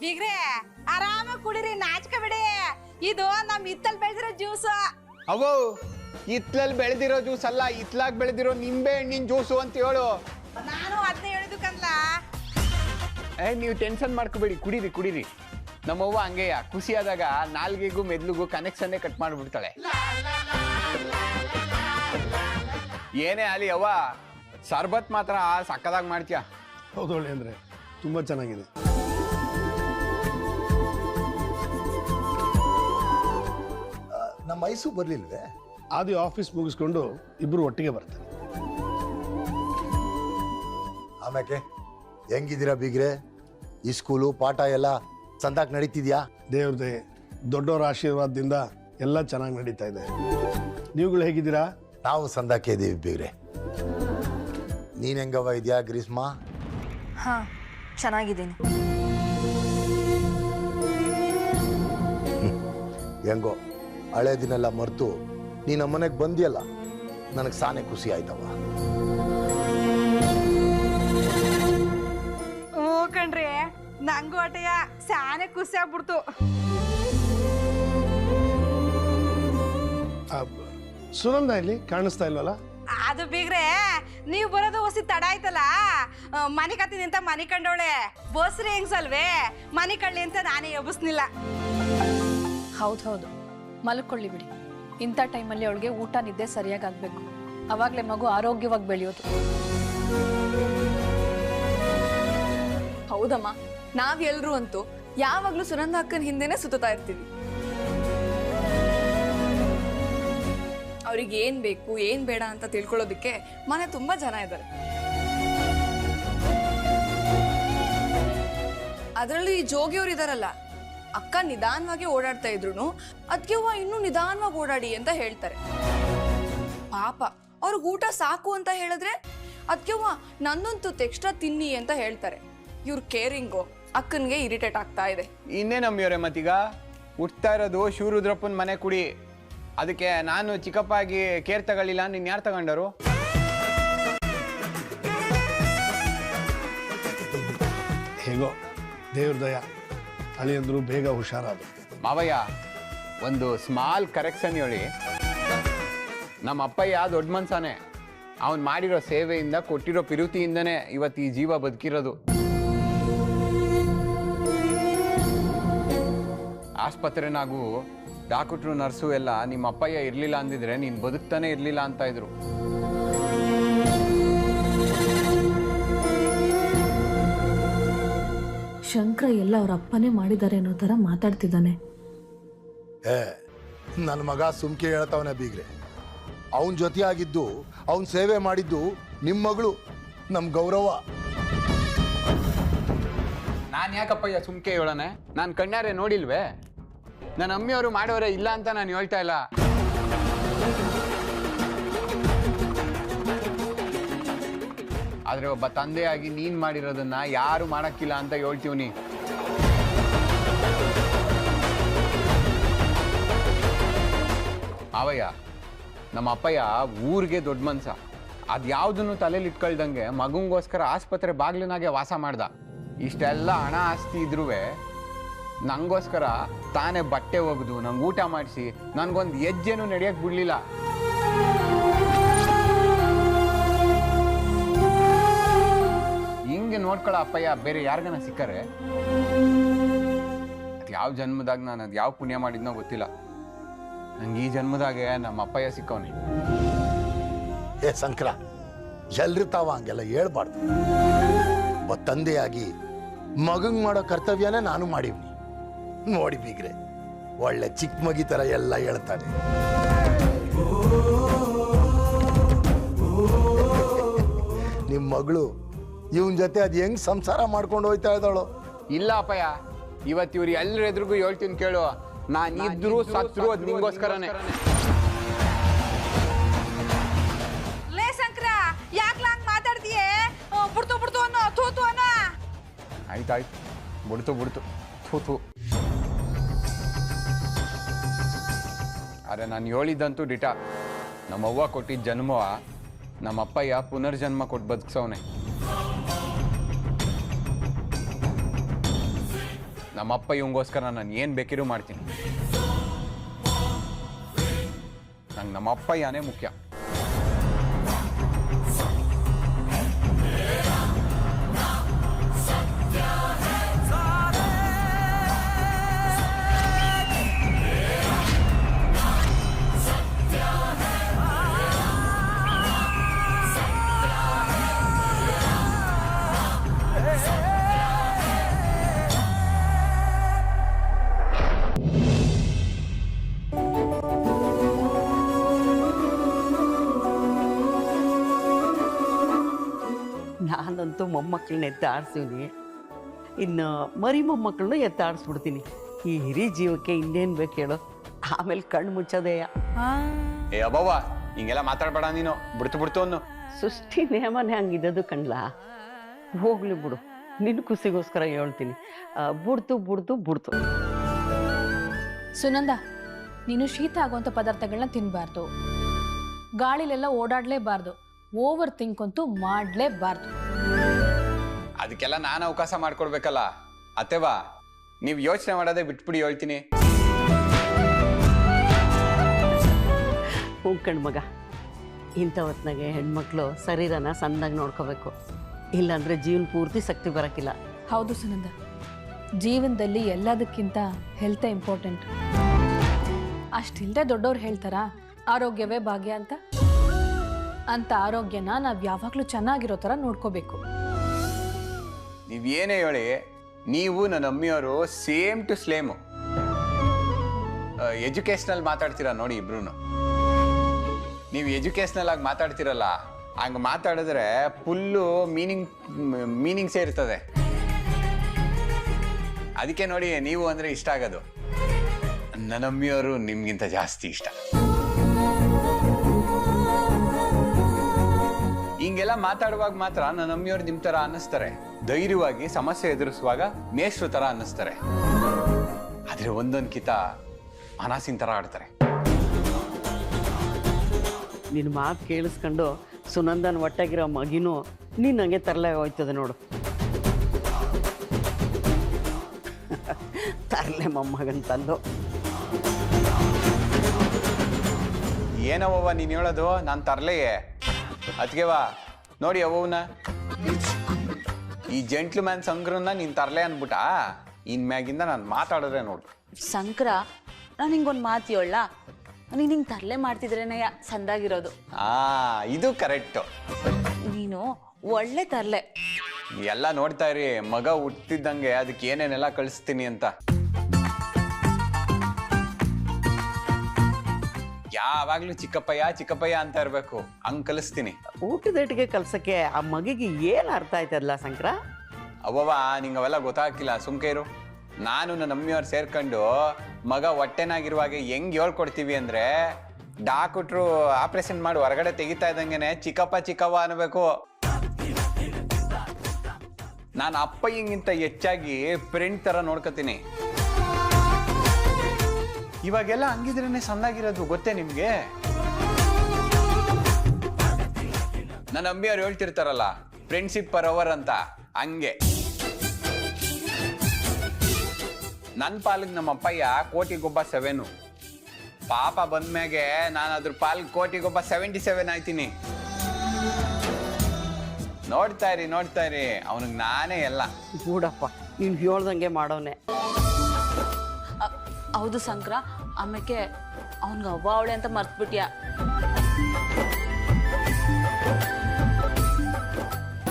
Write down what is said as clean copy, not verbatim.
ಬೀಗ್ರೆ ಆರಾಮಾಗಿ ಕುಡಿರಿ, ನಾಚಿಕೆ ಬಿಡಿ. ಇದು ನಮ್ ಹಿತ್ತಲ್ ಬೆಳೆದಿರೋ ಜ್ಯೂಸ್. ಅವೋ ಹಿತ್ಲಲ್ಲಿ ಬೆಳೆದಿರೋ ಜ್ಯೂಸ್ ಅಲ್ಲ, ಹಿತ್ಲಾಗ್ ಬೆಳೆದಿರೋ ನಿಂಬೆ ಹಣ್ಣಿನ ಜ್ಯೂಸು ಅಂತ ಹೇಳು. ನಾನು ಅದನ್ನೇ ಹೇಳಿದಕ್ಕಂದ್ಲ. ನೀವು ಟೆನ್ಷನ್ ಮಾಡ್ಕೋಬೇಡಿ, ಕುಡೀರಿ ಕುಡೀರಿ. ನಮ್ಮವ್ವ ಹಂಗೆಯ ಖುಷಿಯಾದಾಗ ನಾಲ್ಗೆಗೂ ಮೆದ್ಲಿಗೂ ಕನೆಕ್ಷನ್ನೇ ಕಟ್ ಮಾಡ್ಬಿಡ್ತಾಳೆ. ಏನೇ ಅಲ್ಲಿ ಅವ್ವ, ಸರ್ಬತ್ ಮಾತ್ರ ಸಕ್ಕದಾಗಿ ಮಾಡ್ತೀಯ. ಹೌದೊಳ್ಳೆ ಅಂದರೆ ತುಂಬ ಚೆನ್ನಾಗಿದೆ. ನಮ್ಮ ಮೈಸೂರು ಬರ್ಲಿಲ್ವೇ? ಆದಿ ಆಫೀಸ್ ಮುಗಿಸ್ಕೊಂಡು ಇಬ್ರು ಒಟ್ಟಿಗೆ ಬರ್ತಾರೆ. ಆಮ್ಯಾಕೆ ಹೆಂಗಿದ್ದೀರಾ ಬೀಗ್ರೆ? ಈ ಸ್ಕೂಲು ಪಾಠ ಎಲ್ಲ ಚಂದಾಗಿ ನಡೀತಿದ್ಯಾ? ದೇವ್ರದೇ ದೊಡ್ಡವರ ಆಶೀರ್ವಾದದಿಂದ ಎಲ್ಲ ಚೆನ್ನಾಗಿ ನಡೀತಾ ಇದೆ. ನೀವುಗಳು ಹೇಗಿದ್ದೀರಾ? ನಾವು ಸಂದಾಕೆ ಇದ್ದೀವಿ ಬೀಗ್ರೆ. ನೀನ್ ಹೆಂಗವ ಇದೆಯಾ ಗ್ರೀಷ್ಮಾ? ಹಾ, ಚೆನ್ನಾಗಿದ್ದೀನಿ. ಹೆಂಗೋ ಹಳೆ ದಿನೆಲ್ಲ ಮರೆತು ನೀ ನಮ್ಮನೆಗೆ ಬಂದಿಯಲ್ಲ, ನನಗೆ ಸಾನೆ ಖುಷಿ ಆಯ್ತವ. ಹ್ಞೂ ಕಣ್ರಿ, ನಂಗೂ ಅಟೆಯ ಸ್ಯಾನೆ ಖುಷಿ ಆಗ್ಬಿಡ್ತು. ಸುನಂದ ಇಲ್ಲಿ ಕಾಣಿಸ್ತಾ ಇಲ್ವಲ್ಲ? ಅದು ಬೀಗ್ರೆ ನೀವು ಬರೋದು ಹೊಸಿ ತಡ ಆಯ್ತಲ್ಲ. ಮನೆ ಕತ್ತೀನಿ ಅಂತ ಮನೆ ಕಂಡವಳೆ. ಬಸ್ರಿ ಹೆಂಗ್ಸಲ್ವೇ, ಮನೆ ಕಳ್ಳಿ ಅಂತ ನಾನೇ ಎಬ್ಬಿಸ್ನಿಲ್ಲ. ಹೌದು, ಮಲ್ಕೊಳ್ಳಿ ಬಿಡಿ. ಇಂಥ ಟೈಮಲ್ಲಿ ಅವಳಿಗೆ ಊಟ ನಿದ್ದೆ ಸರಿಯಾಗಿ ಆಗಬೇಕು. ಅವಾಗಲೇ ಮಗು ಆರೋಗ್ಯವಾಗಿ ಬೆಳೆಯೋದು. ಹೌದಮ್ಮ, ನಾವೆಲ್ಲರೂ ಅಂತೂ ಯಾವಾಗಲೂ ಸುನಂದ ಅಕ್ಕನ ಹಿಂದೆನೆ ಸುತ್ತಾ ಇರ್ತೀವಿ. ಅವ್ರಿಗೆ ಏನ್ ಬೇಕು ಏನ್ ಬೇಡ ಅಂತ ತಿಳ್ಕೊಳ್ಳೋದಕ್ಕೆ ಮನೆ ತುಂಬಾ ಜನ ಇದ್ದಾರೆ. ಅದರಲ್ಲೂ ಈ ಜೋಗಿಯವ್ರು ಇದಾರಲ್ಲ, ಅಕ್ಕ ನಿಧಾನವಾಗಿ ಓಡಾಡ್ತಾ ಇದ್ರು ಅದಕ್ಕೆ ಇನ್ನೂ ನಿಧಾನವಾಗಿ ಓಡಾಡಿ ಅಂತ ಹೇಳ್ತಾರೆ. ಪಾಪ ಅವ್ರಿಗೆ ಊಟ ಸಾಕು ಅಂತ ಹೇಳಿದ್ರೆ ಅದಕ್ಕೆ ನಂದೊಂದು ಎಕ್ಸ್ಟ್ರಾ ತಿನ್ನಿ ಅಂತ ಹೇಳ್ತಾರೆ. ಇವ್ರ ಕೇರಿಂಗು ಅಕ್ಕನ್ಗೆ ಇರಿಟೇಟ್ ಆಗ್ತಾ ಇದೆ. ಇನ್ನೇ ನಮ್ಮಿಯವ್ರೆ, ಮತ್ತೀಗ ಹುಟ್ತಾ ಇರೋದು ಶಿವರುದ್ರಪ್ಪನ ಮನೆ ಕುಡಿ. ಅದಕ್ಕೆ ನಾನು ಚಿಕ್ಕಪ್ಪ ಆಗಿ ಕೇರ್ ತಗೊಳ್ಳಿಲ್ಲ, ನಿನ್ ಯಾರು ತಗೊಂಡರು? ಹೇಗೋ ದೇವ್ರ ದಯ, ಅಳಿಯಂದ್ರು ಬೇಗ ಹುಷಾರಾದ್ರು. ಮಾವಯ್ಯ, ಒಂದು ಸ್ಮಾಲ್ ಕರೆಕ್ಷನ್ ಹೇಳಿ. ನಮ್ಮ ಅಪ್ಪಯ್ಯ ದೊಡ್ಡ ಮನ್ಸಾನೆ. ಅವನು ಮಾಡಿರೋ ಸೇವೆಯಿಂದ ಕೊಟ್ಟಿರೋ ಪಿರುತಿಯಿಂದನೇ ಇವತ್ತು ಈ ಜೀವ ಬದುಕಿರೋದು. ಆಸ್ಪತ್ರೆನಾಗೂ ಡಾಕ್ಟ್ರು ನರ್ಸು ಎಲ್ಲ ನಿಮ್ಮ ಅಪ್ಪಯ್ಯ ಇರಲಿಲ್ಲ ಅಂದಿದ್ರೆ ನೀನು ಬದುಕ್ತಾನೆ ಇರಲಿಲ್ಲ ಅಂತ ಇದ್ರು. ಶಂಕರ ಎಲ್ಲ ಅವ್ರ ಅಪ್ಪನೇ ಮಾಡಿದ್ದಾರೆ ಅನ್ನೋ ಥರ ಮಾತಾಡ್ತಿದ್ದಾನೆ. ನನ್ನ ಮಗ ಸುಮ್ಕೆ ಹೇಳ್ತಾವನೆ ಬೀಗ್ರೆ. ಅವನ ಜೊತೆಯಾಗಿದ್ದು ಅವನ್ ಸೇವೆ ಮಾಡಿದ್ದು ನಿಮ್ಮ ಮಗಳು, ನಮ್ಮ ಗೌರವ. ನಾನು ಯಾಕಪ್ಪಯ್ಯ ಸುಮ್ಕೆ ಹೇಳೋಣ? ನಾನು ಕಣ್ಣಾರೆ ನೋಡಿಲ್ವೇ? ನನ್ನ ಅಮ್ಮಿಯವರು ಮಾಡೋರೆ ಇಲ್ಲ ಅಂತ ನಾನು ಹೇಳ್ತಾ ಇಲ್ಲ. ಆದ್ರೆ ಒಬ್ಬ ತಂದೆಯಾಗಿ ನೀನ್ ಮಾಡಿರೋದನ್ನ ಯಾರು ಮಾಡಕ್ಕಿಲ್ಲ ಅಂತ ಹೇಳ್ತೀವ್ನಿ. ಅವಯ್ಯ, ನಮ್ಮ ಅಪ್ಪಯ್ಯ ಊರಿಗೆ ದೊಡ್ಡ ಮನ್ಸ. ಅದ್ಯಾವ್ದನ್ನು ತಲೆಯಲ್ಲಿ ಇಟ್ಕೊಳ್ದಂಗೆ ಮಗಂಗೋಸ್ಕರ ಆಸ್ಪತ್ರೆ ಬಾಗ್ಲಿನಾಗೆ ವಾಸ ಮಾಡ್ದ. ಇಷ್ಟೆಲ್ಲ ಹಣ ಆಸ್ತಿ ಇದ್ರುವೆ ನಂಗೋಸ್ಕರ ತಾನೇ ಬಟ್ಟೆ ಒಗೆದು ನಂಗೆ ಊಟ ಮಾಡಿಸಿ ನನ್ಗೊಂದು ಹೆಜ್ಜೆನೂ ನಡೆಯಕ್ ಬಿಡ್ಲಿಲ್ಲ. ಹಿಂಗೆ ನೋಡ್ಕೊಳ್ಳೋ ಅಪ್ಪಯ್ಯ ಬೇರೆ ಯಾರಿಗನ ಸಿಕ್ಕರೆ? ಅದು ಯಾವ ಜನ್ಮದಾಗ ನಾನು ಅದು ಯಾವ ಪುಣ್ಯ ಮಾಡಿದ್ನೋ ಗೊತ್ತಿಲ್ಲ. ನಂಗೆ ಈ ಜನ್ಮದಾಗೆ ನಮ್ಮ ಅಪ್ಪಯ್ಯ ಸಿಕ್ಕವನಿ. ಏ ಸಂಕ್ರ, ಎಲ್ರಿತಾವ ಹಂಗೆಲ್ಲ ಹೇಳ್ಬಾರ್ದು. ಒಬ್ಬ ತಂದೆಯಾಗಿ ಮಗಂಗ್ ಮಾಡೋ ಕರ್ತವ್ಯನೇ ನಾನು ಮಾಡಿವ್ನಿ. ನೋಡಿ ಬೀಗ್ರೆ, ಒಳ್ಳೆ ಚಿಕ್ಕ ಮಗಿ ತರ ಎಲ್ಲ ಹೇಳ್ತಾನೆ. ನಿಮ್ ಮಗಳು ಇವನ್ ಜೊತೆ ಅದ್ ಹೆಂಗ್ ಸಂಸಾರ ಮಾಡ್ಕೊಂಡು ಹೋಯ್ತಾ ಇದ್ದಾಳು? ಇಲ್ಲ ಅಪ್ಪಯ್ಯ, ಇವತ್ತು ಇವ್ರು ಎಲ್ಲರ ಎದುರಿಗೂ ಹೇಳ್ತೀನಿ ಕೇಳು. ನಾನಿದ್ರು ಸತ್ರು ಅದ್ ನಿಂಗೋಸ್ಕರನೇ. ಲೇ ಶಂಕರ, ಯಾಕ್ಲ ಹಂಗ್ ಮಾತಾಡ್ತೀಯೇ? ಬಿಡ್ತು ಅನ್ನೋ, ತೂತು ಅನ್ನೋ. ಆಯ್ತಾಯ್ತು, ಬಿಡ್ತು ಥೂ. ಅರೆ ನಾನು ಹೇಳಿದ್ದಂತೂ ಡಿಟ. ನಮ್ಮವ್ವ ಕೊಟ್ಟಿದ್ದ ಜನ್ಮವ ನಮ್ಮಪ್ಪಯ್ಯ ಪುನರ್ಜನ್ಮ ಕೊಟ್ಟು ಬದುಕ್ಸವನೆ. ನಮ್ಮಪ್ಪ ಇವಂಗೋಸ್ಕರ ನಾನು ಏನು ಬೇಕಿರೂ ಮಾಡ್ತೀನಿ. ನಂಗೆ ನಮ್ಮಪ್ಪ ಯಾನೇ ಮುಖ್ಯ. ನಾನಂತೂ ಮೊಮ್ಮಕ್ಕಳನ್ನ ಎತ್ತಾಡ್ಸೀನಿ, ಇನ್ನು ಮರಿ ಮೊಮ್ಮಕ್ಕಳನ್ನ ಎತ್ತಾಡಿಸ್ಬಿಡ್ತೀನಿ. ಈ ಹಿರಿ ಜೀವಕ್ಕೆ ಇನ್ನೇನು ಬೇಕು ಹೇಳು, ಆಮೇಲೆ ಕಣ್ಣು ಮುಚ್ಚೋದೇಯ. ಏ ಅಬ್ಬವ್ವ, ಹಿಂಗೆಲ್ಲ ಮಾತಾಡ್ಬೇಡ ನೀನು. ಬಿಡ್ತು ಅನ್ನು. ಸೃಷ್ಟಿ ನೇಮನೆ ಹಂಗಿದ್ದದು ಕಣ್ಲ. ಹೋಗ್ಲಿ ಬಿಡು, ನಿನ್ನ ಖುಷಿಗೋಸ್ಕರ ಹೇಳ್ತೀನಿ. ಬಿಡ್ತು. ಸುನಂದ, ನೀನು ಶೀತ ಆಗುವಂಥ ಪದಾರ್ಥಗಳನ್ನ ತಿನ್ನಬಾರ್ದು, ಗಾಳಿಲೆಲ್ಲ ಓಡಾಡಲೇಬಾರ್ದು, ಓವರ್ ಥಿಂಕ್ ಅಂತೂ ಮಾಡಲೇಬಾರ್ದು. ಅದಕ್ಕೆಲ್ಲ ನಾನು ಅವಕಾಶ ಮಾಡ್ಕೊಡ್ಬೇಕಲ್ಲ ಅತ್ತೆವಾ. ನೀವು ಯೋಚನೆ ಮಾಡೋದೇ ಬಿಟ್ಬಿಡಿ ಹೇಳ್ತೀನಿ. ಕಣ್ ಮಗ, ಇಂಥ ಹೊತ್ನಾಗೆ ಹೆಣ್ಮಕ್ಳು ಶರೀರನ ಸಣ್ಣದಾಗಿ ನೋಡ್ಕೋಬೇಕು, ಇಲ್ಲಾಂದ್ರೆ ಜೀವನ ಪೂರ್ತಿ ಶಕ್ತಿ ಬರೋಕ್ಕಿಲ್ಲ. ಹೌದು ಸುನಂದ, ಜೀವನದಲ್ಲಿ ಎಲ್ಲದಕ್ಕಿಂತ ಹೆಲ್ತೇ ಇಂಪಾರ್ಟೆಂಟ್. ಅಷ್ಟಿಲ್ಲದೆ ದೊಡ್ಡವ್ರು ಹೇಳ್ತಾರಾ ಆರೋಗ್ಯವೇ ಭಾಗ್ಯ ಅಂತ ಆರೋಗ್ಯನ ನಾವು ಯಾವಾಗಲೂ ಚೆನ್ನಾಗಿರೋ ಥರ ನೋಡ್ಕೋಬೇಕು. ನೀವೇನೇ ಹೇಳಿ, ನೀವು ನನ್ನ ಅಮ್ಮಿಯವರು ಸೇಮ್ ಟು ಸ್ಲೇಮು. ಎಜುಕೇಷ್ನಲ್ ಮಾತಾಡ್ತೀರಾ ನೋಡಿ ಇಬ್ರು. ನೀವು ಎಜುಕೇಷ್ನಲ್ ಆಗಿ ಮಾತಾಡ್ತಿರಲ್ಲ, ಹಂಗೆ ಮಾತಾಡಿದ್ರೆ ಫುಲ್ಲು ಮೀನಿಂಗ್ಸೇ ಇರ್ತದೆ. ಅದಕ್ಕೆ ನೋಡಿ ನೀವು ಅಂದರೆ ಇಷ್ಟ ಆಗೋದು. ನನ್ನ ಅಮ್ಮಿಯವರು ನಿಮ್ಗಿಂತ ಜಾಸ್ತಿ ಇಷ್ಟ. ಹಿಂಗೆಲ್ಲ ಮಾತಾಡುವಾಗ ಮಾತ್ರ ನನ್ನ ಅಮ್ಮಿಯವ್ರು ನಿಮ್ಮ ಥರ ಅನ್ನಿಸ್ತಾರೆ. ಧೈರ್ಯವಾಗಿ ಸಮಸ್ಯೆ ಎದುರಿಸುವಾಗ ಮೇಷ್ಟ್ರು ಥರ ಅನ್ನಿಸ್ತಾರೆ. ಆದರೆ ಒಂದೊಂದ್ಕಿತ ಮನಸ್ಸಿನ ಥರ ಆಡ್ತಾರೆ. ನಿನ್ನ ಮಾತು ಕೇಳಿಸ್ಕೊಂಡು ಸುನಂದನ ಒಟ್ಟಾಗಿರೋ ಮಗಿನೂ ನೀನು ಹಂಗೆ ತರಲೆ ಹೋಯ್ತದೆ ನೋಡು. ತರಲೆ ಮೊಮ್ಮಗಂತಂದು. ಏನವ್ವ ನೀನು ಹೇಳೋದು? ನಾನು ತರಲೆಯೇ ಅದಕ್ಕೆವಾ ನೋಡಿ ಅವ್ವನ. ಈ ಜೆಂಟ್ಲ್ಮ್ಯಾನ್ ಸಂಕ್ರನ್ನ ನೀನು ತರಲೆ ಅಂದ್ಬಿಟ್ಟ. ಇನ್ಮ್ಯಾಗಿಂದ ನಾನು ಮಾತಾಡಿದ್ರೆ ನೋಡು. ಸಂಕ್ರ, ನಾನು ಹಿಂಗೊಂದು ಮಾತು ಹೇಳ, ನೀನು ಹಿಂಗೆ ತರಲೆ ಮಾಡ್ತಿದ್ರೇನೆ ಸಂದಾಗಿರೋದು. ಇದು ಕರೆಕ್ಟು. ನೀನು ಒಳ್ಳೆ ತರಲೆ. ಎಲ್ಲ ನೋಡ್ತಾ ಇರಿ, ಮಗ ಹುಟ್ಟಿದ್ದಂಗೆ ಅದಕ್ಕೆ ಏನೇನೆಲ್ಲ ಕಳಿಸ್ತೀನಿ ಅಂತ. ಯಾವಾಗ್ಲೂ ಚಿಕ್ಕಪ್ಪಯ್ಯ ಅಂತ ಇರ್ಬೇಕು, ಹಂಗ್ ಕಲಿಸ್ತೀನಿ. ಊಟದಟ್ಟಿಗೆ ಕಲ್ಸಕ್ಕೆ ಆ ಮಗಿಗೆ ಏನು ಅರ್ಥ ಆಯ್ತದಲ್ಲ ಸಂಕ್ರ? ಅವ್ವವ ನಿಂಗೆ ಅವೆಲ್ಲ ಗೊತ್ತಾಗ್ತಿಲ್ಲ, ಸುಮ್ಕೆ ಇರು. ನಾನು ನನ್ನ ಅಮ್ಮಿಯವ್ರು ಸೇರ್ಕೊಂಡು ಮಗ ಹೊಟ್ಟೆನಾಗಿರುವಾಗ ಹೆಂಗ್ ಹೇಳ್ಕೊಡ್ತೀವಿ ಅಂದ್ರೆ, ಡಾಕ್ಟ್ರು ಆಪರೇಷನ್ ಮಾಡಿ ಹೊರಗಡೆ ತೆಗಿತಾ ಇದ್ದಂಗೆನೆ ಚಿಕ್ಕವ್ವ ಅನ್ಬೇಕು. ನಾನು ಅಪ್ಪಯ್ಯಂಗಿಂತ ಹೆಚ್ಚಾಗಿ ಫ್ರೆಂಡ್ ತರ ನೋಡ್ಕೊತೀನಿ. ಇವಾಗೆಲ್ಲ ಹಂಗಿದ್ರೇನೆ ಸಣ್ಣಾಗಿರೋದು, ಗೊತ್ತೇ ನಿಮ್ಗೆ? ನನ್ನ ಅಮ್ಮಿಯವ್ರು ಹೇಳ್ತಿರ್ತಾರಲ್ಲ, ಫ್ರೆಂಡ್ಶಿಪ್ ಪರ್ ಅವರ್ ಅಂತ, ಹಂಗೆ. ನನ್ನ ಪಾಲಿಗೆ ನಮ್ಮ ಅಪ್ಪಯ್ಯ ಕೋಟಿಗೊಬ್ಬ 7. ಪಾಪ ಬಂದ್ಮ್ಯಾಗೆ ನಾನು ಅದ್ರ ಪಾಲಿಗೆ ಕೋಟಿಗೊಬ್ಬ 77 ಆಯ್ತೀನಿ. ನೋಡ್ತಾ ಇರಿ, ಅವನಿಗೆ ನಾನೇ ಎಲ್ಲ. ಗೂಡಪ್ಪ, ನೀನು ಹೇಳ್ದಂಗೆ ಮಾಡೋನೆ. ಹೌದು ಸಂಕ್ರ, ಆಮೇಲೆ ಅವನ್ಗೆ ಅವ್ವ ಅವಳೆ ಅಂತ ಮರ್ತ್ಬಿಟ್ಯಾ.